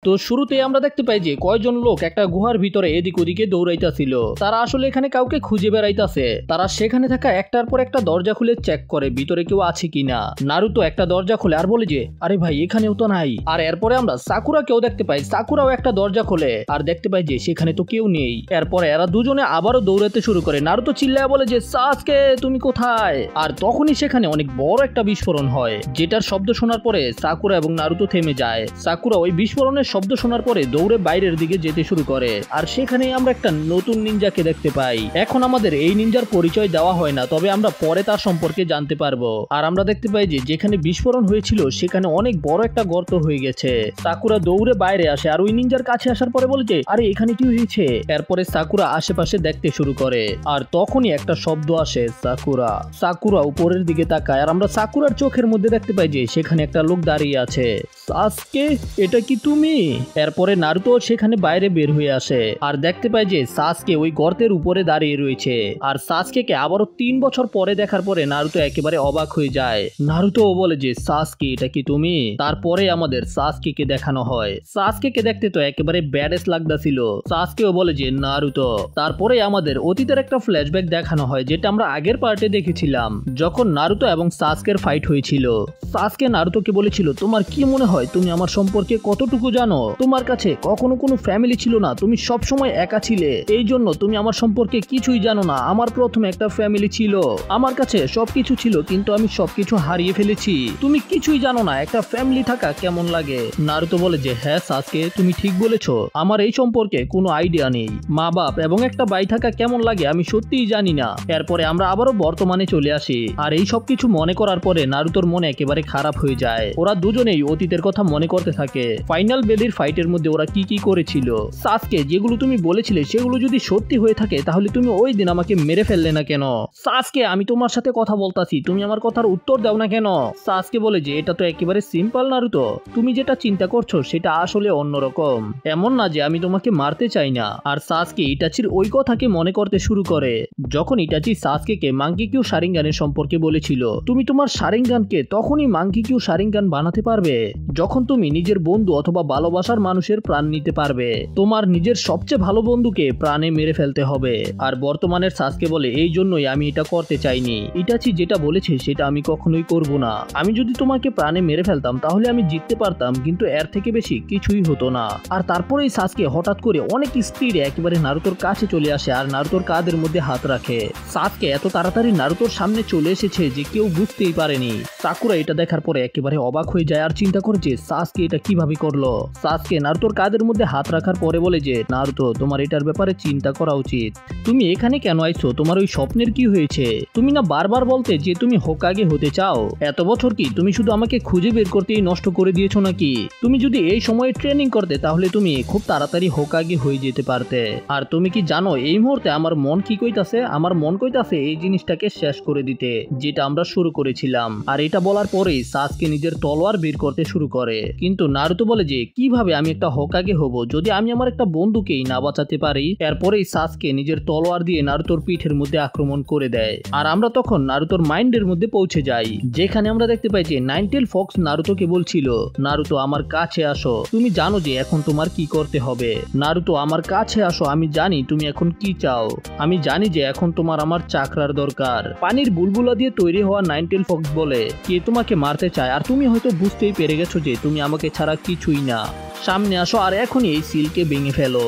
তো শুরুতেই আমরা দেখতে পাই যে কয়জন লোক একটা গুহার ভিতরে এদিক ওদিকে দৌড়াইতাছিল। তারা আসলে এখানে কাউকে খুঁজে বেড়াইতাছে। তারা সেখানে থাকা একটার পর একটা দরজা খুলে চেক করে ভিতরে কেউ আছে কিনা। নারুতো একটা দরজা খুলে আর বলে যে আরে ভাই এখানেও তো নাই। আর এরপরে আমরা সাকুরাকেও দেখতে পাই, সাকুরাও একটা দরজা খোলে আর দেখতে পাই যে সেখানে তো কেউ নেই। এরপরে এরা দুজনে আবারও দৌড়াতে শুরু করে। নারুতো চিল্লায় বলে যে সাসকে তুমি কোথায়। আর তখনই সেখানে অনেক বড় একটা বিস্ফোরণ হয়, যেটার শব্দ শোনার পরে সাকুরা এবং নারুতো থেমে যায়। সাকুরা ওই বিস্ফোরণের শব্দ শোনার পরে দৌড়ে বাইরের দিকে যেতে শুরু করে। আর সেখানে আমরা একটা নতুন নিনজাকে দেখতে পাই। এখন আমাদের এই নিনজার পরিচয় দেওয়া হয় না, তবে আমরা পরে তার সম্পর্কে জানতে পারবো। আর আমরা দেখতে পাই যে যেখানে বিস্ফোরণ হয়েছিল সেখানে অনেক বড় একটা গর্ত হয়ে গেছে। সাকুরা দৌড়ে বাইরে আসে আর ওই নিনজার কাছে আসার পরে বলে যে আরে এখানে কি হয়েছে। এরপরে সাকুরা আশেপাশে দেখতে শুরু করে আর তখনই একটা শব্দ আসে সাকুরা। সাকুরা উপরের দিকে তাকায় আর আমরা সাকুরার চোখের মধ্যে দেখতে পাই যে সেখানে একটা লোক দাঁড়িয়ে আছে। সাসকে এটা কি তুমি? এরপরে নারুতো সেখানে বাইরে বের হয়ে আসে আর দেখতে পায় যে সাসকে ওই গর্তের উপরে দাঁড়িয়ে রয়েছে। আর সাসকে আবারও 3 বছর পরে দেখার পরে নারুতো একেবারে অবাক হয়ে যায়। নারুতো বলে যে সাসকে এটা কি তুমি? তারপরে আমাদের সাসকে কে দেখানো হয়। সাসকে কে দেখতে তো একেবারে ব্যাডেস লাগতাছিল। সাসকেও বলে যে নারুতো। তারপরে আমাদের অতীতের একটা ফ্ল্যাশব্যাক দেখানো হয়, যেটা আমরা আগের পার্টে দেখেছিলাম, যখন নারুতো এবং সাসকের ফাইট হয়েছিল। সাসকে নারুতোকে বলেছিল তোমার কি মনে হয় তুমি আমার সম্পর্কে কতটুকু জানো? তোমার কাছে কখনো কোনো ফ্যামিলি ছিল না, তুমি সব সময় একা ছিলে, এই জন্য তুমি আমার সম্পর্কে কিছুই জানো না। আমার প্রথমে একটা ফ্যামিলি ছিল, আমার কাছে সবকিছু ছিল, কিন্তু আমি সবকিছু হারিয়ে ফেলেছি। তুমি কিছুই জানো না একটা ফ্যামিলি থাকা কেমন লাগে। নারুতো বলে যে হ্যাঁ সাসকে তুমি ঠিক বলেছো, আমার এই সম্পর্কে কোনো আইডিয়া নেই। মা বাপ এবং একটা ভাই থাকা কেমন লাগে আমি সত্যিই জানি না। এরপরে আমরা আবারও বর্তমানে চলে আসি আর এই সব কিছু মনে করার পরে নারুতোর মনে একেবারে খারাপ হয়ে যায়। ওরা দুজনেই অতীতের কথা মনে করতে থাকে। ফাইনাল বেলির ফাইটের মধ্যে ওরা কি কি করেছিল। সাসকে যেগুলো তুমি বলেছিলে সেগুলো যদি সত্যি হয়ে থাকে তাহলে তুমি ওই দিন আমাকে মেরে ফেললে না কেন? সাসকে আমি তোমার সাথে কথা বলতাছি, তুমি আমার কথার উত্তর দাও না কেন? সাসকে বলে যে এটা তো একেবারে সিম্পল নারুতো, তুমি যেটা চিন্তা করছো সেটা আসলে অন্যরকম। এমন না যে আমি তোমাকে মারতে চাই না। আর সাসকে ইটাচির ওই কথাকে মনে করতে শুরু করে যখন ইটাচি সাসকেকে মাঙ্কি কিউ শারিঙ্গানের সম্পর্কে বলেছিল। তুমি তোমার শারিঙ্গানকে তখনই মাঙ্কি কিউ শারিঙ্গান বানাতে পারবে যখন তুমি নিজের বন্ধু অথবা ভালোবাসার মানুষের প্রাণ নিতে পারবে। তোমার নিজের সবচেয়ে ভালো বন্ধুকে প্রাণে মেরে ফেলতে হবে। আর বর্তমানের সাসকে বলে এই জন্যই আমি এটা করতে চাইনি। ইটাচি যেটা বলেছে সেটা আমি কখনোই করব না। আমি যদি তোমাকে প্রাণে মেরে ফেলতাম তাহলে আমি জিততে পারতাম, কিন্তু এর থেকে বেশি কিছুই হতো না। আর তারপরেই সাসকে হঠাৎ করে অনেক স্পিডে একেবারে নারুতোর কাছে চলে আসে আর নারুতোর কাঁধের মধ্যে হাত রাখে। সাসকে এত তাড়াতাড়ি নারুতোর সামনে চলে এসেছে যে কেউ বুঝতেই পারেনি। সাকুরা এটা দেখার পরে একেবারে অবাক হয়ে যায় আর চিন্তা করে যে সাসকে এটা কিভাবে করলো। সাসকে নারুতোর কাঁধের মধ্যে হাত রাখার পরে বলে যে নারুতো তোমার এটার ব্যাপারে চিন্তা করা উচিত। তুমি এখানে কেন আইছো? তোমার ওই স্বপ্নের কি হয়েছে? তুমি না বারবার বলতে যে তুমি হোকাগে হতে চাও। এত বছর কি তুমি শুধু আমাকে খুঁজে বের করতেই নষ্ট করে দিয়েছো নাকি? তুমি যদি এই সময়ে ট্রেনিং করতে তাহলে তুমি খুব তাড়াতাড়ি হোকাগে হয়ে যেতে পারতে। আর তুমি কি জানো এই মুহূর্তে আমার মন কি কইতাছে? আমার মন কইতাছে এই জিনিসটাকে শেষ করে দিতে, যেটা আমরা শুরু করেছিলাম। আর এটা বলার পরেই সাসকে নিজের তলোয়ার বের করতে শুরু করে। কিন্তু নারুতো বলে যে কিভাবে আমি একটা হোকাগে হব যদি আমি আমার একটা বন্ধুকেই না বাঁচাতে পারি? এরপরেই সাসকে নিজের তলোয়ার দিয়ে নারুতোর পিঠের মধ্যে আক্রমণ করে দেয়। আর আমরা তখন নারুতোর মাইন্ডের মধ্যে পৌঁছে যাই, যেখানে আমরা দেখতে পাই যে নাইনটেল ফক্স নারুতোকে বলছিল নারুতো আমার কাছে আসো, তুমি জানো যে এখন তোমার কি করতে হবে। নারুতো আমার কাছে আসো, আমি জানি তুমি এখন কি চাও। আমি জানি যে এখন তোমার আমার চাকরার দরকার। পানির বুলবুলা দিয়ে তৈরি হওয়া নাইনটেল ফক্স বলে কে তোমাকে মারতে চায়, আর তুমি হয়তো বুঝতেই পেরে গেছো যে তুমি আমাকে ছাড়া কিছুই না। সামনে আসো আর এখনই এই সিলকে ভেঙে ফেলো।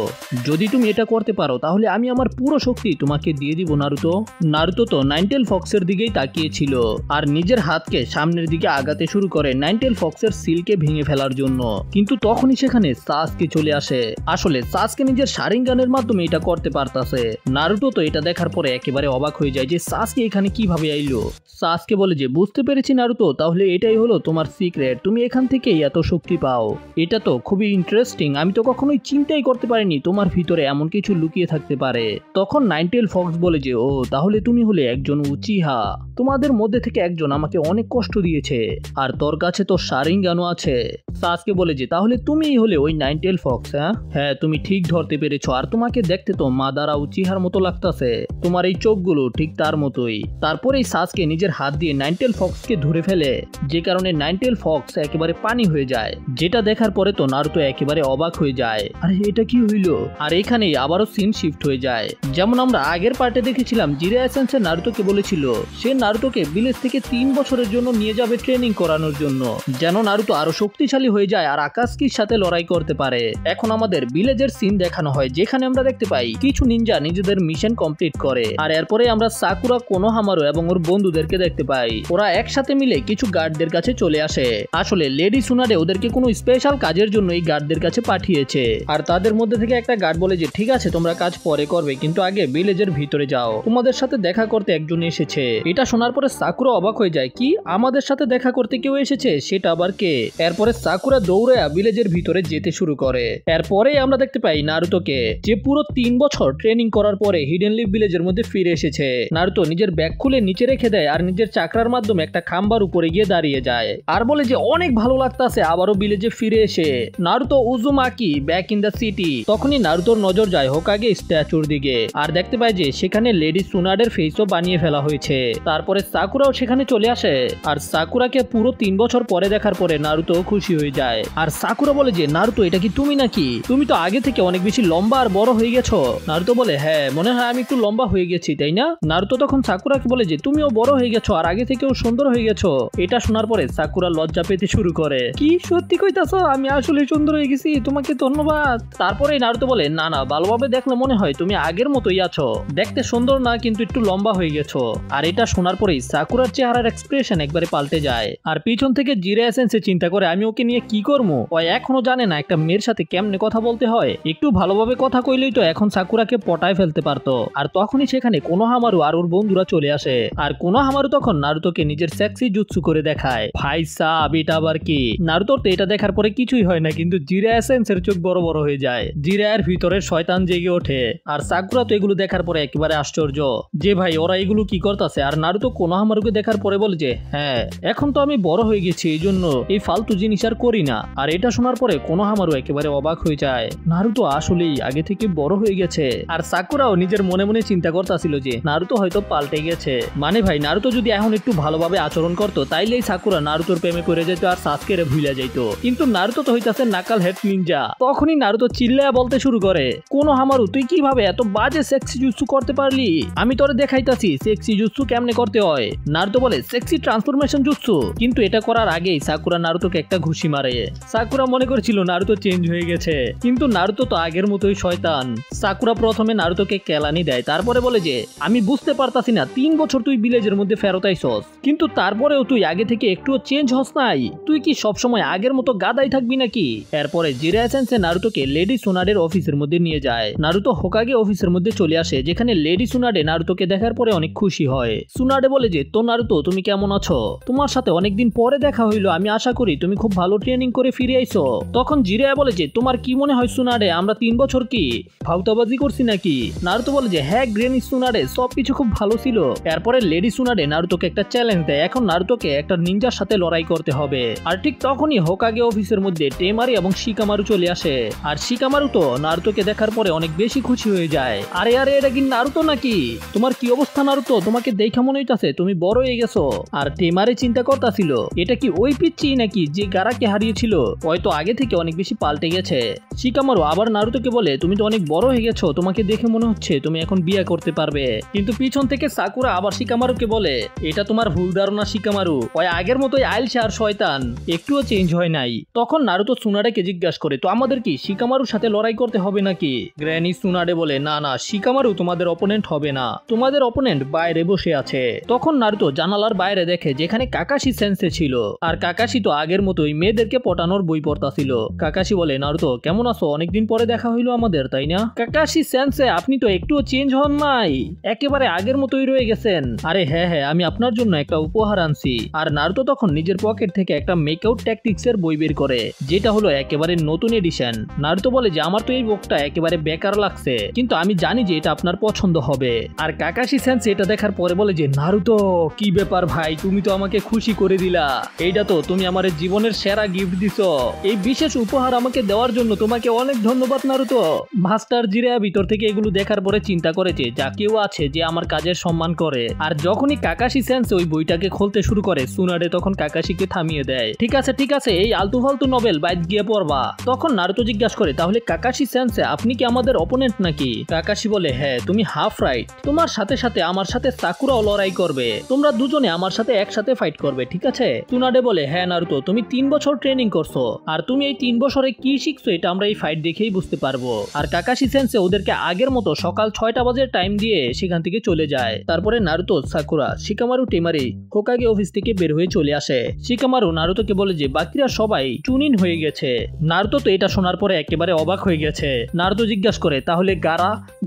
যদি তুমি এটা করতে পারো তাহলে আমি আমার পুরো শক্তি তোমাকে দিয়ে দিব নারুতো। নারুতো তো নাইনটেল ফক্সের দিকেই তাকিয়েছিল আর নিজের হাতকে সামনের দিকে আগাতে শুরু করে নাইনটেল ফক্সের সিলকে ভেঙে ফেলার জন্য। কিন্তু তখনই সেখানে সাসকে চলে আসে। আসলে সাসকে নিজের শারিঙ্গানের মাধ্যমে এটা করতে পারতাছে। নারুতো তো এটা দেখার পরে একেবারে অবাক হয়ে যায় যে সাসকে এখানে কিভাবে আইলো। সাসকে বলে যে বুঝতে পেরেছি নারুতো, তাহলে এটাই হলো তোমার সিক্রেট, তুমি এখান থেকেই এত শক্তি পাও। এটা তো খুবই ইন্টারেস্টিং, আমি তো কখনোই চিন্তাই করতে পারিনি তোমার ভিতরে এমন কিছু লুকিয়ে থাকতে পারে। তখন নাইনটেল ফক্স বলে যে ও তাহলে তুমি হলে একজন উচিহা। তো তোমাদের মধ্যে থেকে একজন আমাকে অনেক কষ্ট দিয়েছে, আর তোর কাছে তো শারিঙ্গানও আছে। সাসকে বলে যে তাহলে তুমিই হলে ওই নাইনটেল ফক্স। হ্যাঁ তুমি ঠিক ধরতে পেরেছো, আর তোমাকে দেখতে তো মাদারা উচিহার মতো লাগতাছে, তোমার এই চোখগুলো ঠিক তার মতোই। তারপরেই সাসকে নিজের হাত দিয়ে নাইনটেল ফক্সকে ধরে ফেলে, যে কারণে নাইনটেল ফক্স একেবারে পানি হয়ে যায়, যেটা দেখার পরে তো নারুতো একেবারে অবাক হয়ে যায়। আরে এটা কি হইলো? আর এখানেই আবারও সিন শিফট হয়ে যায়। যেমন আমরা আগের পার্টে দেখেছিলাম, জিরায়া সেন্সেই নারুতোকে বলেছিল সে নারুতোকে ভিলেজ থেকে 3 বছরের জন্য নিয়ে যাবে ট্রেনিং করানোর জন্য, যেন নারুতো আরো শক্তিশালী হয়ে যায় আর আকাশকির সাথে লড়াই করতে পারে। এখন আমাদের ভিলেজের সিন দেখানো হয়, যেখানে আমরা দেখতে পাই কিছু নিনজা নিজেদের মিশন কমপ্লিট করে, আর এরপরে আমরা সাকুরা, কোনোহামারু এবং ওর বন্ধুদেরকে দেখতে পাই। ওরা একসাথে মিলে কিছু গার্ডদের কাছে চলে আসে। আসলে লেডি সুনাডে ওদেরকে কোনো স্পেশাল কাজের জন্য এই গার্ডদের কাছে পাঠিয়েছে, আর তাদের মধ্যে থেকে একটা গার্ড বলে যে ঠিক আছে তোমরা কাজ পরে করবে, কিন্তু আগে ভিলেজের ভিতরে যাও, তোমাদের সাথে দেখা করতে একজন এসেছে। এটা শোনার পরে সাকুরা অবাক হয়ে যায়, কি আমাদের সাথে দেখা করতে কেউ এসেছে, সেটা আবার কে? এরপরে সাকুরা দৌড়ে ভিলেজের ভিতরে যেতে শুরু করে। এরপরে আমরা দেখতে পাই নারুতোকে, যে পুরো 3 বছর ট্রেনিং করার পরে হিডেন লিফ ভিলেজের মধ্যে ফিরে এসেছে। নারুতো নিজের ব্যাগ খুলে নিচে রেখে দেয় আর নিজের চাকরার মাধ্যমে একটা খাম্বার উপরে গিয়ে দাঁড়িয়ে যায়, আর বলে যে অনেক ভালো লাগতাছে আবারও ভিলেজে ফিরে এসে। Naruto Uzumaki back in the city. তখনই নারুতোর নজর যায় হোকাগে স্ট্যাচুর দিকে, আর দেখতে পায় যে সেখানে লেডি সুনাডের ফেসও বানিয়ে ফেলা হয়েছে। তারপরে সাকুরাও সেখানে চলে আসে, আর সাকুরাকে পুরো 3 বছর পরে দেখার পরে নারুতো খুশি হয়ে যায়। আর সাকুরা বলে যে নারুতো এটা কি তুমি নাকি? তুমি তো আগে থেকে অনেক বেশি লম্বা আর বড় হয়ে গেছো। নারুতো বলে হ্যাঁ মনে হয় আমি একটু লম্বা হয়ে গেছি, তাই না? নারুতো তখন সাকুরাকে বলে যে তুমিও বড় হয়ে গেছো আর আগে থেকেও সুন্দর হয়ে গেছো। এটা শোনার পরে সাকুরা লজ্জা পেতে শুরু করে, কি সত্যি কইতাছো? আমি আসলে সুন্দর হয়ে গেছি, তোমাকে ধন্যবাদ। তারপরে নারুতো বলে না না, ভালোভাবে দেখলে মনে হয় তুমি আগের মতোই আছো, দেখতে সুন্দর না কিন্তু একটু লম্বা হয়ে গেছো। আর এটা শোনার পরেই সাকুরার চেহারার এক্সপ্রেশন একবারে পাল্টে যায়, আর পিছন থেকে জিরায়া সেন্সেই চিন্তা করে আমি ওকে নিয়ে কি করবো, ও এখনো জানে না একটা মেয়ের সাথে কেমনে কথা বলতে হয়। একটু ভালোভাবে কথা কইলেই তো এখন সাকুরাকে পটায় ফেলতে পারতো। আর তখনই সেখানে কোনোহামারু আর ওর বন্ধুরা চলে আসে, আর কোনোহামারু তখন নারুতোকে নিজের সেক্সি জুৎসু করে দেখায়। ভাই সাব এটা আবার কি? নারুতোর তো এটা দেখার পরে কিছুই হয় না, কিন্তু জিরায়া সেন্সের চোখ বড় বড় হয়ে যায়, জিরায়ার ভিতরে শয়তান জেগে ওঠে। আর সাকুরা তো এগুলো দেখার পরে একেবারে আশ্চর্য যে ভাই ওরা এগুলো কি করতেছে। আর নারুতো কোনোহামারুকে দেখার পরে বলে যে হ্যাঁ এখন তো আমি বড় হয়ে গেছি, এই জন্য এই ফালতু জিনিস আর করি না। আর এটা শোনার পরে কোনোহামারু একেবারে অবাক হয়ে যায়, নারুতো আসলেই আগে থেকে বড় হয়ে গেছে। আর সাকুরাও নিজের মনে মনে চিন্তা করতেছিল যে নারুতো হয়তো পাল্টে গেছে, মানে ভাই নারুতো যদি এখন একটু ভালোভাবে আচরণ করতো তাইলেই সাকুরা নারুতোর প্রেমে পড়ে যেত আর সাসকেরে ভুলে যেত। কিন্তু নারুতো তো হইতাছে নাকাল হেড নিনজা। তখনই নারুতো চিল্লায়া বলতে শুরু করে, কোনোহামারু তুই কিভাবে এত বাজে সেক্সি জুৎসু করতে পারলি? আমি তোরে দেখাইতাছি সেক্সি জুৎসু কেমনে করতে হয়। নারুতো বলে সেক্সি ট্রান্সফরমেশন জুৎসু, কিন্তু এটা করার আগেই সাকুরা নারুতোকে একটা ঘুষি মারে। সাকুরা মনে করেছিল নারুতো চেঞ্জ হয়ে গেছে, কিন্তু নারুতো তো আগের মতোই শয়তান। সাকুরা প্রথমে নারুতোকে কেলানি দেয়, তারপরে বলে যে আমি বুঝতে পারতাছি না 3 বছর তুই ভিলেজের মধ্যে ফেরত আইছস, কিন্তু তারপরেও তুই আগে থেকে একটুও চেঞ্জ হস নাই, তুই কি সবসময় আগের মতো গাদাই থাকবি নাকি? এরপরে জিরায়া সেন্সেই নারুতোকে লেডি সুনাডের অফিসের মধ্যে নিয়ে যায়। নারুতো হোকাগে অফিসের মধ্যে চলে আসে, যেখানে লেডি সুনাডে নারুতোকে দেখার পরে অনেক খুশি হয়। সুনাডে বলে যে তো নারুতো তুমি কেমন আছো? তোমার সাথে অনেকদিন পরে দেখা হইলো, আমি আশা করি তুমি খুব ভালো ট্রেনিং করে ফিরে আইছো। তখন জিরায়া বলে যে তোমার কি মনে হয় সুনাডে আমরা 3 বছর কি ফাউতাবাজি করছি নাকি? নারুতো বলে যে হ্যাঁ গ্রেনি সুনাডে সবকিছু খুব ভালো ছিল। এরপরে লেডি সুনাডে নারুতোকে একটা চ্যালেঞ্জ দেয়, এখন নারুতোকে একটা নিনজার সাথে লড়াই করতে হবে। আর ঠিক তখনই হোকাগে অফিসের মধ্যে টেমারি এবং শিকামারু চলে আসে, আর শিকামারু তো নারুতোকে দেখার পরে অনেক বেশি খুশি হয়ে যায়। আরে আরে এটা কি নারুতো নাকি? তোমার কি অবস্থা নারুতো? তোমাকে দেখা মনে হইতাছে তুমি বড় হয়ে গেছো। আর টেমারি চিন্তা করতেছিল এটা কি ওই পিচ্চি নাকি যে গারাকে হারিয়েছিল, হয়তো আগে থেকে অনেক বেশি পাল্টে গেছে। শিকামারু আবার নারুতোকে বলে তুমি তো অনেক বড় হয়ে গেছো, তোমাকে দেখে মনে হচ্ছে তুমি এখন বিয়ে করতে পারবে। কিন্তু পিছন থেকে সাকুরা আবার শিকামারুকে বলে এটা তোমার ভুল ধারণা শিকামারু, ওই আগের মতোই আইলসে আর শয়তান, একটুও চেঞ্জ হয় নাই। তখন নারুতো সুনাডেকে জিজ্ঞাসা করে তো আমাদের কি শিকামারুর সাথে লড়াই করতে হবে নাকি? গ্র্যানি সুনাডে বলে না না শিকামারু তোমাদের অপোনেন্ট হবে না, তোমাদের অপোনেন্ট বাইরে বসে আছে। তখন নারুতো জানালার বাইরে দেখে যেখানে কাকাশি সেন্সে ছিল, আর কাকাশি তো আগের মতোই মেয়েদেরকে পটানোর বই পড়তাছিল। কাকাশি বলে নারুতো কেমন আছো, অনেকদিন পরে দেখা হইলো আমাদের, তাই না? কাকাশি সেন্সে আপনি তো একটুও চেঞ্জ হন নাই, একেবারে আগের মতোই রয়ে গেছেন। আরে হ্যাঁ হ্যাঁ আমি আপনার জন্য একটা উপহার আনছি। আর নারুতো তখন নিজের পকেট থেকে একটা মেকআউট ট্যাকটিক্স এর বই বের করে, যেটা হলো একেবারে নতুন এডিশন। নারুতো বলে যে আমার তো এই বইটা একেবারে বেকার লাগছে, কিন্তু আমি জানি যে এটা আপনার পছন্দ হবে। আর কাকাশি সেন্স এটা দেখার পরে বলে যে নারুতো নারুতো, কি ব্যাপার ভাই, তুমি তো আমাকে খুশি করে দিলা। এইটা তো তুমি আমার জীবনের সেরা গিফট দিছো। এই বিশেষ উপহার আমাকে দেওয়ার জন্য তোমাকে অনেক ধন্যবাদ নারুতো। মাস্টার জিরা ভিতর থেকে এগুলো দেখার পরে চিন্তা করেছে যা কেউ আছে যে আমার কাজের সম্মান করে। আর যখনই কাকাশি সেন্সে ওই বইটাকে খুলতে শুরু করে, সুনাডে তখন কাকাশিকে থামিয়ে দেয়। ঠিক আছে, এই আলতু ফালতু নভেল বাইক গিয়ে পড়বা। তখন নারুতো জিজ্ঞাসা করে, তাহলে কাকাশি সেন্সে আপনি কি আমাদের অপোনেন্ট নাকি? কাকাশি বলে, হ্যাঁ তুমি হাফ রাইট। তোমার সাথে সাথে আমার সাথে সাকুরাও লড়াই করবে। তোমরা দুজনে আমার সাথে একসাথে ফাইট করবে, ঠিক আছে? সুনাডে বলে, হ্যাঁ নারুতো, তুমি 3 বছর ট্রেনিং করছো, আর তুমি এই 3 বছরে কি শিখছো এটা আমরা এই ফাইট দেখেই বুঝতে পারবো। আর কাকাশি সেন্সে ওদেরকে আগের মতো সকাল 6টা বাজে টাইম দিয়ে সেখান থেকে চলে যায়। তারপরে Naruto, Sakura, Shikamaru, Temari Hokage office থেকে বের হয়ে চলে আসে। শিকামারু নারুতোকে বলে যে বাকিরা সবাই চুনিন হয়ে গেছে। নারুতো তো এটা শোনার পরে একেবারে অবাক হয়ে গেছে। নারুতো জিজ্ঞাসা করে, তাহলে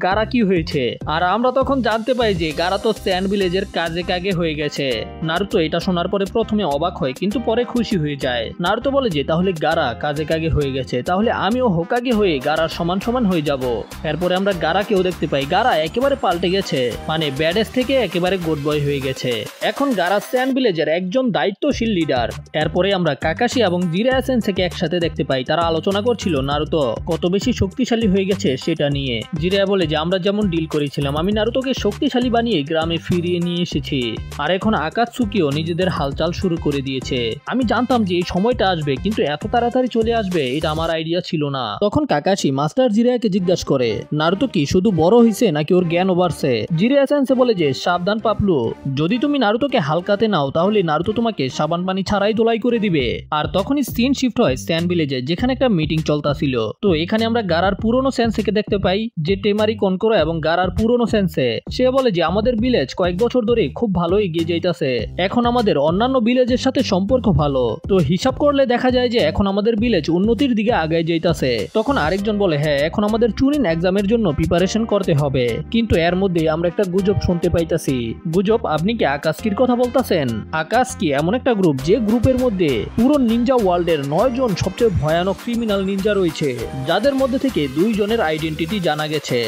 গারা কি হয়েছে? আর আমরা তখন জানতে পাই যে গারা তো স্যান্ড ভিলেজের কাজে হয়ে গেছে। নারুতো এটা শোনার পরে প্রথমে অবাক হয় কিন্তু পরে খুশি হয়ে যায়। নারুতো বলে যে তাহলে গারা কাজে হয়ে গেছে, তাহলে আমিও হোকাগে হয়ে গারার সমান হয়ে যাব। এরপরে আমরা গারাকেও দেখতে পাই। গারা একেবারে পাল্টে গেছে, মানে ব্যাডেস থেকে একেবারে গুড বয় হয়ে গেছে। এখন গারা স্যান্ড ভিলেজের একজন দায়িত্বশীল লিডার। এরপরে আমরা কাকাশি এবং জিরায়া সেন্সেকে একসাথে দেখতে পাই। তারা আলোচনা করছিল নারুতো কত বেশি শক্তিশালী হয়ে গেছে সেটা নিয়ে। জিরায়া বলে যে আমরা যেমন ডিল করেছিলাম, আমি নারুতোকে শক্তিশালী বানিয়ে গ্রামে ফিরিয়ে নিয়ে এসেছি। আর এখন আকাতসুকিও নিজেদের হালচাল শুরু করে দিয়েছে। আমি জানতাম যে এই সময়টা আসবে, কিন্তু এত তাড়াতাড়ি চলে আসবে এটা আমার আইডিয়া ছিল না। তখন কাকাশি মাস্টার জিরায়াকে জিজ্ঞাসা করে, নারুতো কি শুধু বড় হয়েছে নাকি ওর জ্ঞানও বাড়ছে? জিরায়া সেন্সে বলে যে সাবধান পাপলু, যদি তুমি নারুতোকে হালকাতে নাও তাহলে নারুতো তোমাকে সাবান পানি ছাড়াই দোলাই করে দিবে। আর তখনই সিন শিফট হয় স্যান্ড ভিলেজে, যেখানে একটা মিটিং চলতেছিল। তো এখানে আমরা গারার পুরনো সেন্সেকে দেখতে পাই, যে টেমারি কনকোরা এবং গারার পুরনো সেন্সে। সে বলে যে আমাদের ভিলেজ কয়েক বছর ধরে খুব ভালো এগিয়ে যাইতাছে। এখন আমাদের অন্যান্য ভিলেজের সাথে সম্পর্ক ভালো। তো হিসাব করলে দেখা যায় যে এখন আমাদের ভিলেজ উন্নতির দিকে আগায় যাইতাছে। তখন আরেকজন বলে, হ্যাঁ এখন আমাদের চুনিন এক্সামের জন্য প্রিপারেশন করতে হবে। কিন্তু এর মধ্যে আমরা একটা গুজব শুনতে পাইতাছি। গুজব? আপনি কি আকাশকির কথা বলতাছেন? আকাশকি এমন একটা গ্রুপ, যে গ্রুপের মধ্যে পুরো নিনজা ওয়ার্ল্ডের 9 জন সবচেয়ে ভয়ানক ক্রিমিনাল নিনজা রয়েছে, যাদের মধ্যে থেকে 2 জনের আইডেন্টিটি জানা গেছে।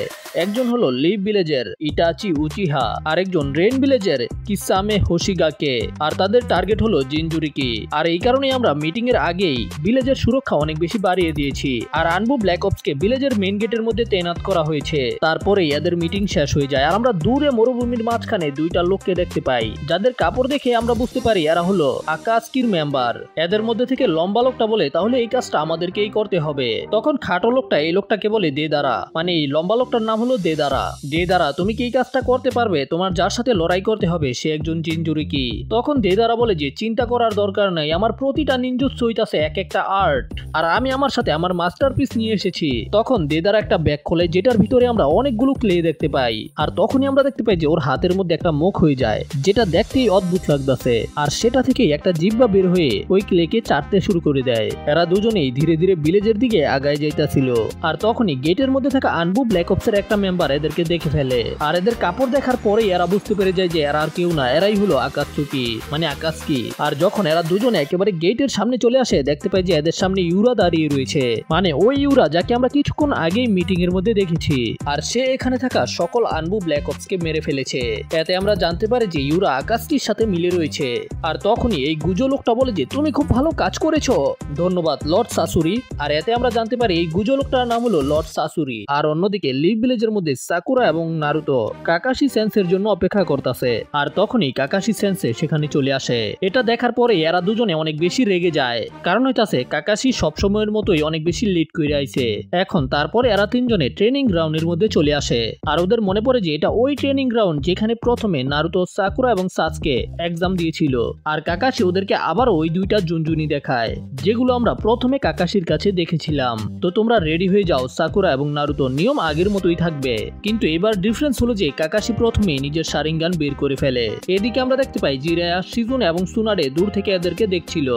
একজন হলো লিভ ভিলেজের ইটাচি উচিহা, আরেকজন রেন ভিলেজের কিসামে হোশিগাকে, আর তাদের টার্গেট হলো জিনজুরিকি। আর এই কারণে আমরা মিটিং এর আগেই ভিলেজের সুরক্ষা অনেক বেশি বাড়িয়ে দিয়েছি। আর আনবু ব্ল্যাক অপসকে ভিলেজের মেইন গেটের মধ্যে তৈনাত করা হয়েছে। তারপরে এদের মিটিং শেষ হয়ে যায়। আর আমরা দূরে মরুভূমির মাঝখানে 2টা লোককে দেখতে পাই, যাদের কাপড় দেখে আমরা বুঝতে পারি এরা হলো আকাশকির মেম্বার। এদের মধ্যে থেকে লম্বা লোকটা বলে, তাহলে এই কাজটা আমাদেরকেই করতে হবে। তখন খাটো লোকটা এই লোকটাকে বলে দেদারা, মানে এই লম্বা লোকটার নাম হলো দেদারা, তুমি কি এই কাজটা করতে পারবে? তোমার যার সাথে লড়াই করতে হবে সে একজন জিনজুরিকি। তখন দেদারা বলে যে চিন্তা করার দরকার নাই, আমার প্রতিটা নিনজুৎসু হইতাছে এক একটা আর্ট, আর আমি আমার সাথে আমার মাস্টারপিস নিয়ে এসেছি। তখন দেদারা একটা ব্যাগ খোলে, যেটার ভিতরে আমরা অনেকগুলো ক্লে দেখতে পাই। আর তখনই আমরা দেখতে পাই যে ওর হাতের মধ্যে একটা মুখ হয়ে যায়, যেটা দেখতেই অদ্ভুত লাগতেছে। আর সেটা থেকে একটা জিহ্বা বের হয়ে ওই ক্লেকে চাটতে শুরু করে দেয়। এরা দুজনেই ধীরে ধীরে ভিলেজের দিকে আগায় যাইতাছিল। আর তখনই গেটের মধ্যে থাকা আনবু ব্ল্যাক অপসের একটা মেম্বার এদেরকে দেখে ফেলে। আর এদের কাপড় দেখার পরে এরা বুঝতে পেরে যায় যে এরা আর কেউ না, এরাই হলো আকাতসুকি, মানে আকাশকি। আর যখন এরা দুজনে একেবারে গেটের সামনে চলে আসে, দেখতে পাই যে এদের সামনে ইউরা দাঁড়িয়ে রয়েছে, মানে ওই ইউরা যাকে আমরা কিছুক্ষণ আগেই মিটিং এর মধ্যে দেখেছি। আর সে এখানে থাকা সকল আনবু ব্ল্যাক অপসকে মেরে ফেলেছে। এতে আমরা জানতে পারি যে ইউরা আকাশকির সাথে মিলে রয়েছে। আর তখনই এই গুজো লোকটা বলে যে তুমি খুব ভালো কাজ করেছো, ধন্যবাদ লর্ড সাসুরি। আর এতে আমরা জানতে পারি এই গুজো লোকটার নাম হলো লর্ড সাসুরি। আর অন্যদিকে লিভ ভিলেজের মধ্যে সাকুরা এবং নারুতো কাকাশি সেন্সের জন্য অপেক্ষা করতেছে। আর তখনই কাকাশি সেন্সে সেখানে চলে আসে। এটা দেখার পরে এরা দুজনে অনেক বেশি রেগে যায়, কারণ হইতাছে কাকাশি সবসময়ের মতোই অনেক বেশি লিড করে আইছে। এখন তারপরে এরা তিনজনে ট্রেনিং গ্রাউন্ডের মধ্যে চলে আসে। আর ওদের মনে পড়ে যে এটা ওই ট্রেনিং গ্রাউন্ড যেখানে প্রথমে নারুতো, সাকুরা এবং সাসকে এক্সাম দিয়েছিল। আর কাকাশি ওদেরকে আবার ওই 2টা জুনজুনি দেখায়, যেগুলো আমরা প্রথমে কাকাশির কাছে দেখেছিলাম। তো তোমরা রেডি হয়ে যাও, সাকুরা এবং নারুতো, নিয়ম আগের মতোই থাকবে। কিন্তু এবার ডিফারেন্স হলো যে কাকাশি প্রথমে নিজের শারিঙ্গান বের করে ফেলে। এদিকে আমরা দেখতে পাই জিরায়া, শিজুন এবং সুনাডে দূর থেকে এদেরকে দেখছিল।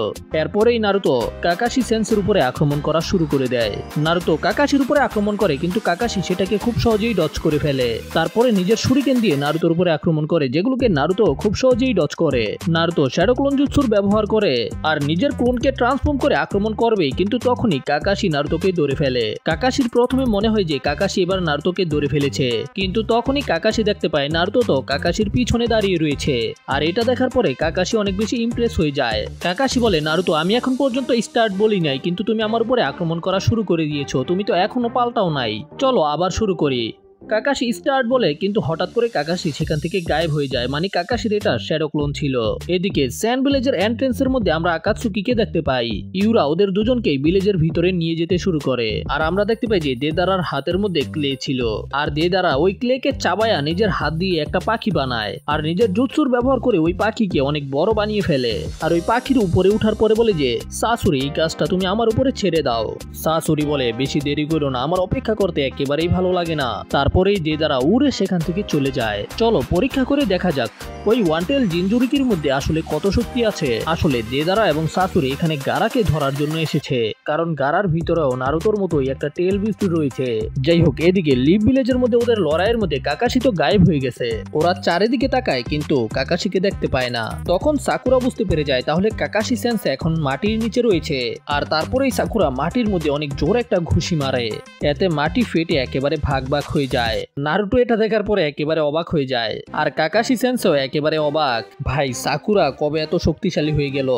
এরপরেই নারুতো কাকাশি সেন্সের উপরে আক্রমণ করা শুরু করে দেয়। নারুতো কাকাশির উপরে আক্রমণ করে, কিন্তু কাকাশি সেটাকে খুব সহজেই ডজ করে ফেলে। তারপরে নিজের শুরিকেন দিয়ে নারুতোর উপরে আক্রমণ করে, যেগুলোকে নারুতো খুব সহজেই ডজ করে। নারুতো শ্যাডো ক্লোন জুৎসুর ব্যবহার করে আর নিজের ক্লোনকে ট্রান্সফর্ম করে আক্রমণ করবে, কিন্তু তখনই কাকাশি নারুতোকে ধরে ফেলে। কাকাশির প্রথমে মনে হয় যে কাকাশি এবার নারুতোকে নারুতোকে ধরে ফেলেছে। কিন্তু তখনই কাকাশি দেখতে পায় নারুতো তো কাকাশির পিছনে দাঁড়িয়ে রয়েছে। আর এটা দেখার পরে কাকাশি অনেক বেশি ইমপ্রেস হয়ে যায়। কাকাশি বলে, নারুতো আমি এখন পর্যন্ত স্টার্ট বলি নাই, কিন্তু তুমি আমার উপরে আক্রমণ করা শুরু করে দিয়েছো, তুমি তো এখনো পাল্টাও নাই, চলো আবার শুরু করি। কাকাশি স্টার্ট বলে, কিন্তু হঠাৎ করে কাকাশি সেখান থেকে গায়েব হয়ে যায়। মানে কাকাশির এটা শ্যাডো ক্লোন ছিল। এদিকে স্যান্ড ভিলেজের এন্ট্রেন্সের মধ্যে আমরা আকাতসুকিকে দেখতে পাই। ইউরা ওদের দুজনকেই ভিলেজের ভিতরে নিয়ে যেতে শুরু করে। আর আমরা দেখতে পাই যে দেদারার হাতের মধ্যে ক্লে ছিল। আর দেদারা ওই ক্লেকে চাবায়া নিজের হাত দিয়ে একটা পাখি বানায়। আর নিজের জুৎসুর ব্যবহার করে ওই পাখিকে অনেক বড় বানিয়ে ফেলে। আর ওই পাখির উপরে উঠার পরে বলে যে, সাসুরি এই কাজটা তুমি আমার উপরে ছেড়ে দাও। সাসুরি বলে, বেশি দেরি করো না, আমার অপেক্ষা করতে একেবারেই ভালো লাগে না। তারপরেই দেদারা উড়ে সেখান থেকে চলে যায়। চলো পরীক্ষা করে দেখা যাক ওই ওয়ানটেল জিনজুরিকির মধ্যে আসলে কত শক্তি আছে। আসলে দেদারা এবং সাসুরি এখানে গারাকে ধরার জন্য এসেছে, কারণ গারার ভিতরেও নারুতোর মতোই একটা টেল বিস্ট রয়েছে। যাই হোক, এদিকে লিভ ভিলেজের মধ্যে ওদের লড়াইয়ের মধ্যে কাকাশি তো গায়েব হয়ে গেছে। ওরা চারিদিকে তাকায় কিন্তু কাকাশিকে দেখতে পায় না। তখন সাকুরা বুঝতে পেরে যায় তাহলে কাকাশি সেন্স এখন মাটির নিচে রয়েছে। আর তারপরেই সাকুরা মাটির মধ্যে অনেক জোর একটা ঘুষি মারে। এতে মাটি ফেটে একেবারে ভাগ ভাগ হয়ে যায়। নারুটো এটা দেখার পরে একেবারে অবাক হয়ে যায়। আর কাকাশি সেন্সও একেবারে অবাক, ভাই সাকুরা কবে এত শক্তিশালী হয়ে গেল,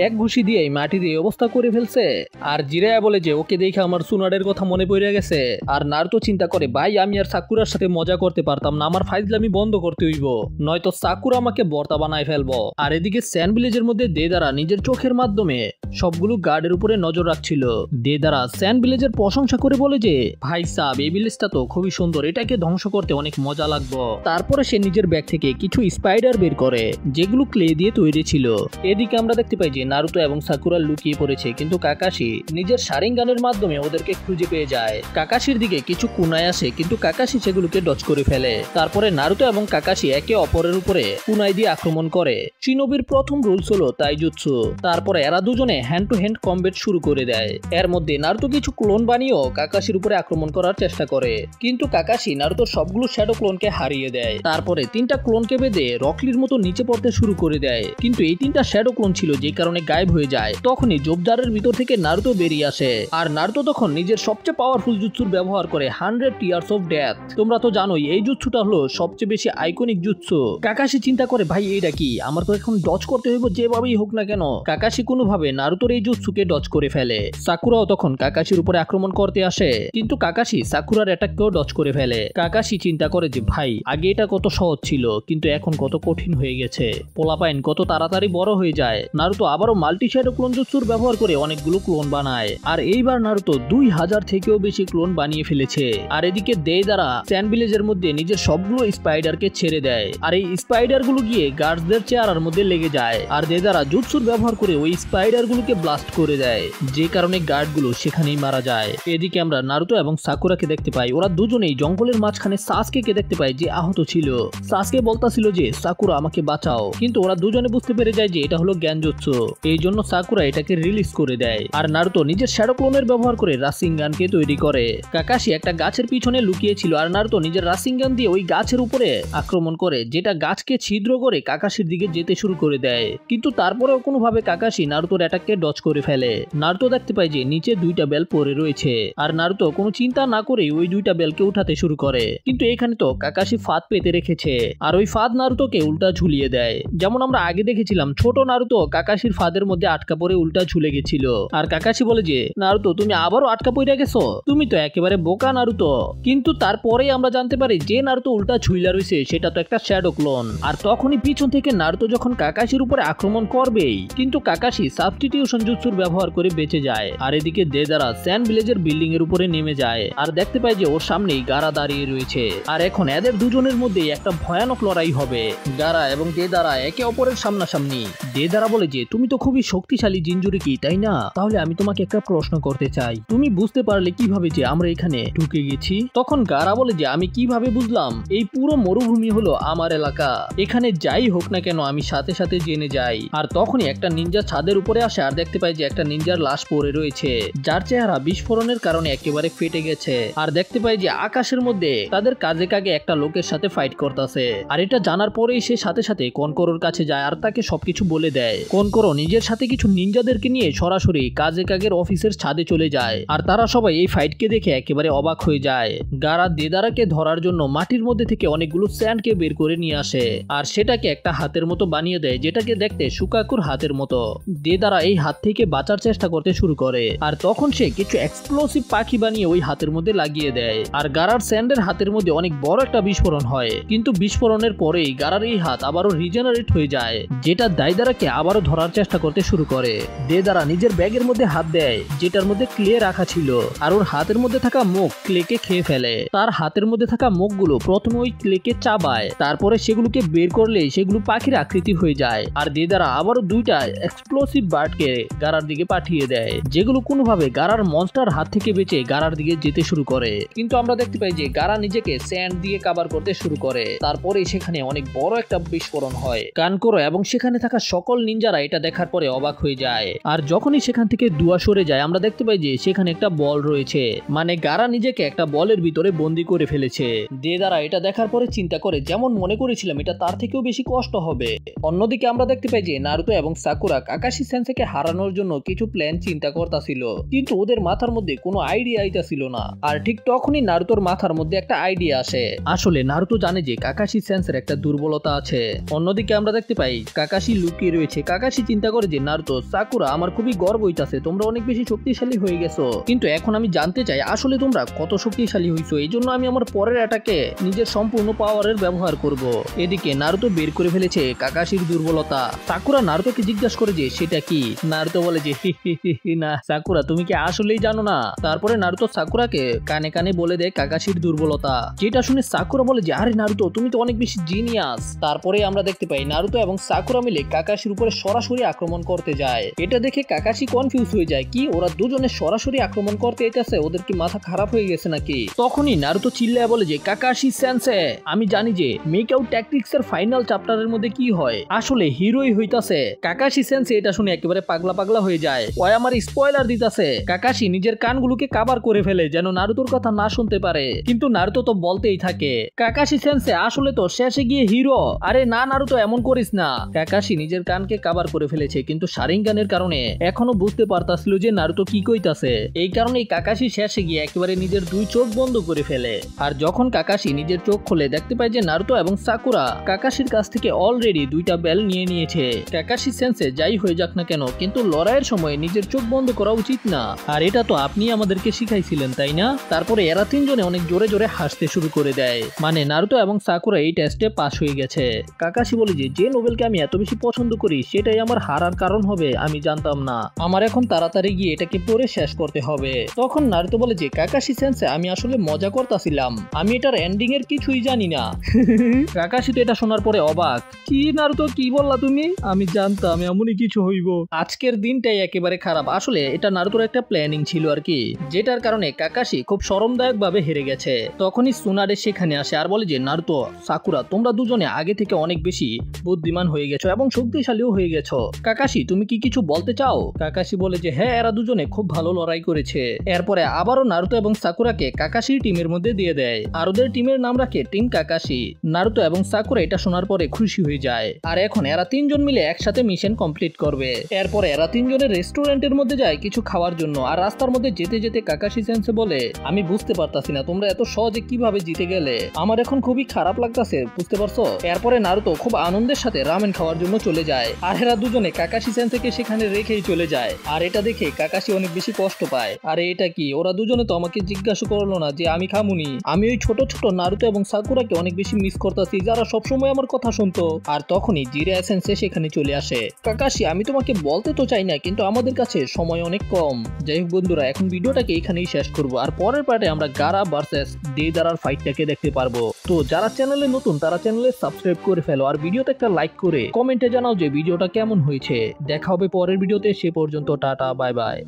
এক ঘুষি দিয়ে মাটির এই অবস্থা করে ফেলছে। আর জিরায়া বলে যে, ওকে দেখে আমার সুনাডের কথা মনে পড়ে গেছে। আর নারুতো চিন্তা করে, ভাই আমি আর সাকুরার সাথে মজা করতে পারতাম না, আমার ফাইজলামি বন্ধ করতে হইব, নয়তো সাকুরা আমাকে বর্তা বানায় ফেলবো। আর এদিকে স্যান্ড ভিলেজের মধ্যে দেদারা নিজের চোখের মাধ্যমে সবগুলো গার্ডের উপরে নজর রাখছিল। দেদারা স্যান্ড ভিলেজের প্রশংসা করে বলে যে, ভাই সাব এই ভিলেজটা তো খুবই সুন্দর, এটাকে ধ্বংস করতে অনেক মজা লাগবে। তারপরে সে নিজের ব্যাগ থেকে কিছু স্পাইডার বের করে, যেগুলো ক্লে দিয়ে তৈরি ছিল। এদিকে আমরা দেখতে পাই যে নারুতো এবং সাকুরা লুকিয়ে পড়েছে, কিন্তু কাকাশি নিজের শারিঙ্গানের মাধ্যমে ওদেরকে খুঁজে পেয়ে যায়। কাকাশির দিকে কিছু কুনায় আসে, কিন্তু কাকাশি সেগুলোকে ডচ করে ফেলে। তারপরে নারুতো এবং কাকাশি একে অপরের উপরে কুনাই দিয়ে আক্রমণ করে। শিনোবির প্রথম রুলস হলো তাইজুৎসু। তারপরে এরা দুজনে হ্যান্ড টু হ্যান্ড কমব্যাট শুরু করে দেয়। এর মধ্যে নারুতো কিছু ক্লোন বানিয়েও কাকাশির উপরে আক্রমণ করার চেষ্টা করে, কিন্তু কাকাশি নারুতোর সবগুলো শ্যাডো ক্লোনকে হারিয়ে দেয়। তারপরে তিনটা ক্লোনকে বেঁধে রকলির মতো নিচে পড়তে শুরু করে দেয়, কিন্তু এই তিনটা শ্যাডো ক্লোন ছিল যে কারণে গায়েব হয়ে যায়। তখনই জোবজারের ভিতর থেকে নারুতো বেরিয়ে আসে। আর নারুতো তখন নিজের সবচেয়ে পাওয়ারফুল জুৎসুর ব্যবহার করে 100 ইয়ার্স অফ ডেথ। তোমরা তো জানোই এই জুৎসুটা হলো সবচেয়ে বেশি আইকনিক জুৎসু। কাকাশি চিন্তা করে, ভাই এইটা কি, আমার তো এখন ডচ করতে হইব যেভাবেই হোক না কেন। কাকাশি কোনোভাবে নারুতোর এই জুৎসুকে ডচ করে ফেলে। সাকুরাও তখন কাকাশির উপরে আক্রমণ করতে আসে, কিন্তু কাকাশি সাকুরার অ্যাটাককেও ডচ করে ফেলে। কাকাশি চিন্তা করে যে, ভাই আগে এটা কত সহজ ছিল, কিন্তু এখন কত কঠিন হয়ে গেছে, পোলাপাইন কত তাড়াতাড়ি বড় হয়ে যায়। নারুতো আবারও মাল্টি শ্যাডো ক্লোন জুৎসুর ব্যবহার করে অনেকগুলো ক্লোন বানায়। আর এইবার নারুতো 2000 থেকেও বেশি ক্লোন বানিয়ে ফেলেছে। আর এদিকে দেদারা স্যান্ড ভিলেজের মধ্যে নিজের সবগুলো স্পাইডারকে ছেড়ে দেয়। আর এই স্পাইডার গুলো গিয়ে গার্ডসদের চেহারার মধ্যে লেগে যায়। আর দেদারা জুৎসুর ব্যবহার করে ওই স্পাইডার গুলোকে ব্লাস্ট করে দেয়, যে কারণে গার্ড গুলো সেখানেই মারা যায়। এদিকে আমরা নারুতো এবং সাকুরাকে দেখতে পাই, ওরা দুজনেই জঙ্গলের মাঝখানে সাসকে দেখতে পাই যে আহত ছিল। সাসকে বলতাছিল যে, সাকুরা আমাকে বাঁচাও, কিন্তু ওরা দুজনে বুঝতে পেরে যায় যে এটা হলো জ্ঞানজুৎসু। এই জন্য সাকুরা এটাকে রিলিজ করে দেয়। আর নারুতো নিজের শ্যাডো ক্লোনের ব্যবহার করে রাসিঙ্গানকে তৈরি করে। কাকাশি একটা গাছের পিছনে লুকিয়ে ছিল, আর নারুতো নিজের রাসিঙ্গান দিয়ে ওই গাছের উপরে আক্রমণ করে, যেটা গাছকে ছিদ্র করে কাকাশির দিকে যেতে শুরু করে দেয়। কিন্তু তারপরেও কোনোভাবে কাকাশি নারুতোর অ্যাটাককে ডচ করে ফেলে। নারুতো দেখতে পায় যে নিচে দুইটা বেল পড়ে রয়েছে, আর নারুতো কোনো চিন্তা না করে ওই দুইটা বেলকে উঠাতে শুরু করে। কিন্তু এখানে তো কাকাশি ফাঁদ পেতে রেখেছে, আর ওই ফাঁদ নারুতোকে উল্টা ঝুলিয়ে দেয়। যেমন আমরা আগে দেখেছিলাম, ছোট নারুতো কাকাশির ফাঁদের মধ্যে আটকা পড়ে উল্টা ঝুলে গেছিল। আর কাকাশি বলে যে, নারুতো তুমি আবারও আটকা পড়ে গেছো, তুমি তো একেবারে বোকা নারুতো। কিন্তু তারপরেই আমরা জানতে পারি যে নারুতো উল্টা ঝুইলা রয়েছে সেটা তো একটা শ্যাডো ক্লোন। আর তখনই পিছন থেকে নারুতো যখন কাকাশির উপরে আক্রমণ করবেই, কিন্তু কাকাশি সাবস্টিটিউশন জুৎসুর ব্যবহার করে বেঁচে যায়। আর এদিকে দেদারা স্যান্ড ভিলেজের বিল্ডিং এর উপরে নেমে যায়, আর দেখতে পায় যে ওর সামনেই গারা দাঁড়িয়ে রয়েছে। আর এখন এদের দুজনের মধ্যে একটা ভয়ানক লড়াই হবে। গারা এবং দেদারা একে অপরের সামনাসামনি। দেদারা বলে যে, তুমি তো খুবই শক্তিশালী জিনজুরিকি, তাই না? তাহলে আমি তোমাকে একটা প্রশ্ন করতে চাই, তুমি বুঝতে পারলে কিভাবে যে আমরা এখানে ঢুকে গেছি? তখন গারা বলে যে, আমি কিভাবে বুঝলাম? এই পুরো মরুভূমি হলো আমার এলাকা, এখানে যাই হোক না কেন আমি সাথে সাথে জেনে যাই। আর তখনই একটা নিনজা ছাদের উপরে আসে, আর দেখতে পাই যে একটা নিনজার লাশ পড়ে রয়েছে, যার চেহারা বিস্ফোরণের কারণে একেবারে ফেটে গেছে। আর দেখতে পাই যে আকাশের মধ্যে মধ্যে তাদের কাজে কাজে একটা লোকের সাথে ফাইট করতেছে। আর এটা জানার পরেই সে সাথে সাথে কনকরোর কাছে যায় আর তাকে সবকিছু বলে দেয়। কনকরো নিজের সাথে কিছু নিনজাদেরকে নিয়ে সরাসরি কাজে কাগের অফিসের ছাদে চলে যায়। আর তারা সবাই এই ফাইটকে দেখে একেবারে অবাক হয়ে যায়। গারা দেদারাকে ধরার জন্য মাটির মধ্যে থেকে অনেকগুলো স্যান্ডকে বের করে নিয়ে আসে আর সেটাকে একটা হাতের মতো বানিয়ে দেয়, যেটাকে দেখতে শুকাকুর হাতের মতো। দেদারা এই হাত থেকে বাঁচার চেষ্টা করতে শুরু করে আর তখন সে কিছু এক্সপ্লোসিভ পাখি বানিয়ে ওই হাতের মধ্যে লাগিয়ে দেয়। আর গারার স্যান্ডের হাতের মধ্যে অনেক বড় একটা বিস্ফোরণ হয়, কিন্তু বিস্ফোরণের পরেই গারার এই হাত আবারও রিজেনারেট হয়ে যায়, যেটা দাইদারাকে আবারও ধরার চেষ্টা করতে শুরু করে। দেদারা নিজের ব্যাগের মধ্যে হাত দেয় যেটার মধ্যে ক্লে রাখা ছিল আর ওর হাতের মধ্যে থাকা মুখ ক্লেকে খেয়ে ফেলে। তার হাতের মধ্যে থাকা মুখগুলো প্রথমে ওই ক্লেকে চাবায়, তারপরে সেগুলোকে বের করলে সেগুলো পাখির আকৃতি হয়ে যায়। আর দেদারা আবারও দুইটা এক্সপ্লোসিভ বার্ডকে গারার দিকে পাঠিয়ে দেয়, যেগুলো কোনোভাবে গারার মনস্টার হাত থেকে বেঁচে গারার দিকে যেতে শুরু করে। কিন্তু আমরা দেখতে পাই যে গারা নিজেকে স্যান্ড দিয়ে কভার করতে শুরু করে। তারপরে সেখানে অনেক বড় একটা বিস্ফোরণ হয়। কানকোরো এবং সেখানে থাকা সকল নিনজারা এটা দেখার পরে অবাক হয়ে যায়। আর যখনই সেখান থেকে ধোঁয়া সরে যায় আমরা দেখতে পাই যে সেখানে একটা বল রয়েছে, মানে গারা নিজেকে একটা বলের ভিতরে বন্দি করে ফেলেছে। দেদারা এটা দেখার পরে চিন্তা করে যেমন মনে করেছিলাম এটা তার থেকেও বেশি কষ্ট হবে। অন্যদিকে আমরা দেখতে পাই যে নারুতো এবং সাকুরা কাকাশি সেন্সেকে হারানোর জন্য কিছু প্ল্যান চিন্তা করতেছিল, কিন্তু ওদের মাথার মধ্যে কোনো আইডিয়া আইতাছিল না। আর ঠিক তখনই নারুতোর মাথার মধ্যে একটা আইডিয়া আসে। আসলে নারুতো জানে যে কাকাশি সেন্সের একটা দুর্বলতা আছে। অন্যদিকে আমরা দেখতে পাই কাকাশি লুকিয়ে রয়েছে। কাকাশি চিন্তা করে যে নারুতো, সাকুরা, আমার খুবই গর্ব হইতাছে, তোমরা অনেক বেশি শক্তিশালী হয়ে গেছো, কিন্তু এখন আমি জানতে চাই আসলে তোমরা কত শক্তিশালী হইছো। এই জন্য আমি আমার পরের অ্যাটাকে নিজের সম্পূর্ণ পাওয়ারের ব্যবহার করব। এদিকে নারুতো বের করে ফেলেছে কাকাশির দুর্বলতা। সাকুরা নারুতোকে জিজ্ঞাসা করে যে সেটা কি। নারুতো বলে যে না সাকুরা, তুমি কি আসলেই জানো না? তারপরে নারুতো সাকুরাকে কানে কানে বলে দেয় কাকাশির দুর্বলতা, যেটা শুনে সাকুরা বলে যে আরে নারুতো, তুমি তো অনেক বেশি জিনিয়াস। তারপরে আমরা দেখতে পাই নারুতো এবং সাকুরা মিলে কাকাশির উপরে সরাসরি আক্রমণ করতে যায়। এটা দেখে কাকাশি কনফিউজ হয়ে যায়, কি ওরা দুজনে সরাসরি আক্রমণ করতে এসেছে, ওদের কি মাথা খারাপ হয়ে গেছে নাকি? তখনই নারুতো চিল্লায় বলে যে কাকাশি সেন্সে, আমি জানি যে মেক আউট ট্যাকটিক্স এর ফাইনাল চ্যাপ্টারের মধ্যে কি হয়, আসলে হিরোই হইতাছে। কাকাশি সেন্সে এটা শুনে একেবারে পাগলা পাগলা হয়ে যায়। ওই আমার স্পয়লার দিতাছে। কাকাশি নিজের কানগুলোকে কাভার করে ফেলে যেন নারুতোর কথা না শুনতে পারে, কিন্তু নারুতো তো বলতেই থাকে কাকাশি সেন্সে আসলে তো শেষে গিয়ে হিরো। আরে না নারুতো, এমন করিস না। কাকাশি নিজের কানকে কাভার করে ফেলেছে, কিন্তু শারিঙ্গানের কারণে এখনো বুঝতে পারতাছিল যে নারুতো কি কইতাছে। এই কারণেই কাকাশি শেষে গিয়ে একেবারে নিজের দুই চোখ বন্ধ করে ফেলে। আর যখন কাকাশি নিজের চোখ খুলে দেখতে পায় যে নারুতো এবং সাকুরা কাকাশির কাছ থেকে অলরেডি দুইটা বেল নিয়ে নিয়েছে। কাকাশি সেন্সে যাই হয়ে যাক না কেন, কিন্তু লড়াইয়ের সময় নিজের চোখ বন্ধ করা উচিত না। আর এটা তো আপনি আমাদেরকে শিখাইছিলেন, তাই না? তারপরে এরা তিনজনে অনেক জোরে জোরে হাসতে শুরু করে দেয়, মানে নারুতো এবং সাকুরা এই টেস্টে পাস হয়ে গেছে। কাকাশি বলে যে নোবেলকে আমি এত বেশি পছন্দ করি সেটাই আমার হারার কারণ হবে, আমি জানতাম না। আমার এখন তাড়াতাড়ি গিয়ে এটাকে পড়ে শেষ করতে হবে। তখন নারুতো বলে যে কাকাশি সেন্সে, আমি আসলে মজা করতেছিলাম, আমি এটার এন্ডিং এর কিছুই জানি না। কাকাশি তো এটা শোনার পরে অবাক, কি নারুতো কি বললা তুমি? আমি জানতাম এমনই কিছু হইব। আজকের দিনটাই একেবারে খারাপ। আসলে এটা নারুতোর একটা প্ল্যানিং ছিল আর কি, যেটার কারণে কাকাশি খুব শরমদায়ক ভাবে হেরে গেছে। তখনই সুনারে সেখানে আসে আর বলে যে নারুতো, সাকুরা, তোমরা দুজনে আগে থেকে অনেক বেশি বুদ্ধিমান হয়ে গেছো এবং শক্তিশালীও হয়ে গেছো। কাকাশি, তুমি কি কিছু বলতে চাও? কাকাশি বলে যে হ্যাঁ, এরা দুজনে খুব ভালো লড়াই করেছে। এরপরে আবারও নারুতো এবং সাকুরাকে কাকাশির টিমের মধ্যে দিয়ে দেয় আর ওদের টিমের নাম রাখে টিম কাকাশি। নারুতো এবং সাকুরা এটা শোনার পরে খুশি হয়ে যায় আর এখন এরা তিনজন মিলে একসাথে মিশন কমপ্লিট করবে। এরপরে এরা তিনজনের রেস্টুরেন্টের মধ্যে যায় কিছু খাওয়ার জন্য। আর রাস্তার মধ্যে যেতে যেতে কাকাশি সেন্সে বলে, আমি বুঝতে পারতাছি না তোমরা এত সহজে কিভাবে জিতে গেলে, আমার এখন খুবই খারাপ লাগতাছে, বুঝতে পারছো? এরপরে নারুতো খুব আনন্দের সাথে রামেন খাওয়ার জন্য চলে যায় আর এরা দুজনে কাকাশি সেন্সেকে সেখানে রেখেই চলে যায়। আর এটা দেখে কাকাশি অনেক বেশি কষ্ট পায়। আরে এটা কি, ওরা দুজনে তো আমাকে জিজ্ঞাসা করলো না যে আমি খামুনি। আমি ওই ছোট ছোট নারুতো এবং সাকুরাকে অনেক বেশি মিস করতেছি, যারা সবসময় আমার কথা শুনতো। আর তখনই জিরা এসেন্সে সেখানে চলে আসে। কাকাশি, আমি তোমাকে বলতে তো চাই না, কিন্তু আমাদের কাছে সময় অনেক কম। যাই হোক বন্ধুরা, এখন ভিডিওটাকে এখানেই শেষ করবো আর পরের পার্টে আমরা গারা ভার্সেস দেদারার ফাইটটাকে দেখতে পারবো। তো যারা চ্যানেলে নতুন তারা চ্যানেলে সাবস্ক্রাইব করে ফেলো আর ভিডিওতে একটা লাইক করে কমেন্টে জানাও যে ভিডিওটা কেমন হয়েছে। দেখা হবে পরের ভিডিওতে, সে পর্যন্ত টাটা, বাই বাই।